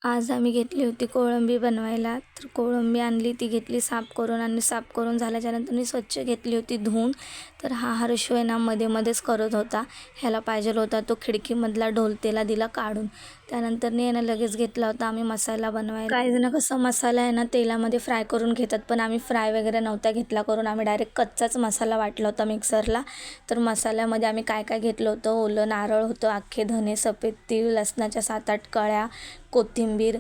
आज आम्ही घेतली होती कोळंबी बनवायला. तर कोळंबी आणली, ती घेतली साफ करून आणि साफ करून झाल्याच्यानंतर मी स्वच्छ घेतली होती धुवून. तर हा हर्षू आहे ना मध्ये-मध्येच करत होता. ह्याला पाहिजेल होता तो खिडकीमधला ढोल, त्याला दिला काढून. त्यानंतरनी आहे ना लगेच घेतला होता आम्ही मसाला बनवायला. काही जण कसं मसाला आहे ना तेलामध्ये फ्राय करून घेतात, पण आम्ही फ्राय वगैरे नव्हता घेतला करून. आम्ही डायरेक्ट कच्चाच मसाला वाटला होता मिक्सरला. तर मसाल्यामध्ये आम्ही काय काय घेतलं होतं, ओलं नारळ होतं, अख्खे धने, सफेद तीळ, लसणाच्या 7-8 कळ्या, कोथिंबीर,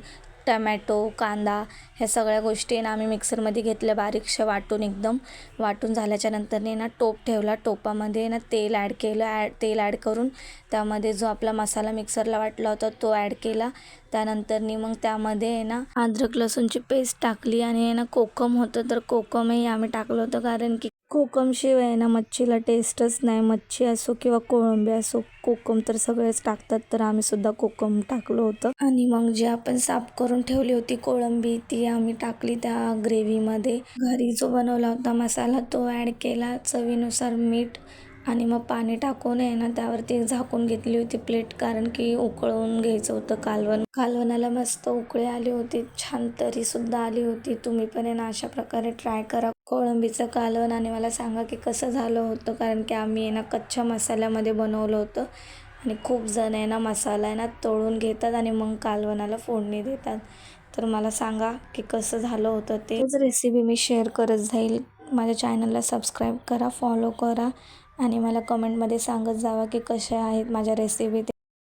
टमॅटो, कांदा, ह्या सगळ्या गोष्टी ना आम्ही मिक्सरमध्ये घेतल्या बारीकशा वाटून. एकदम वाटून झाल्याच्या नंतरने ना टोप ठेवला. टोपामध्ये ना तेल ॲड केलं. तेल ॲड करून त्यामध्ये जो आपला मसाला मिक्सरला वाटला होता तो ॲड केला. त्यानंतरनी मग त्यामध्ये आहे ना अद्रक लसूणची पेस्ट टाकली आणि आहे ना कोकम होतं, तर कोकमही आम्ही टाकलं होतं, कारण की कोकमशिवाय आहे ना मच्छीला टेस्टच नाही. मच्छी असो किंवा कोळंबी असो, कोकम तर सगळेच टाकतात, तर आम्ही सुद्धा कोकम टाकलं होतं. आणि मग जी आपण साफ करून ठेवली होती कोळंबी ती आम्ही टाकली त्या ग्रेव्हीमध्ये. घरी जो बनवला होता मसाला तो ॲड केला, चवीनुसार मीठ आणि मग पाणी टाकून आहे ना त्यावरती झाकून घेतली होती प्लेट, कारण की उकळून घ्यायचं होतं कालवणाला. मस्त उकळी आली होती, छान तरीसुद्धा आली होती. तुम्ही पण आहे ना अशा प्रकारे ट्राय करा कोळंबीचं कालवण आणि मला सांगा की कसं झालं होतं, कारण की आम्ही आहे ना कच्च्या मसाल्यामध्ये बनवलं होतं. आणि खूप जण आहे ना मसाला आहे ना तळून घेतात आणि मग कालवणाला फोडणी देतात. तर मला सांगा की कसं झालं होतं ते. तोच रेसिपी मी शेअर करत जाईल. माझ्या चॅनलला सबस्क्राईब करा, फॉलो करा आणि मला कमेंटमध्ये सांगत जावा की कशा आहेत माझ्या रेसिपी.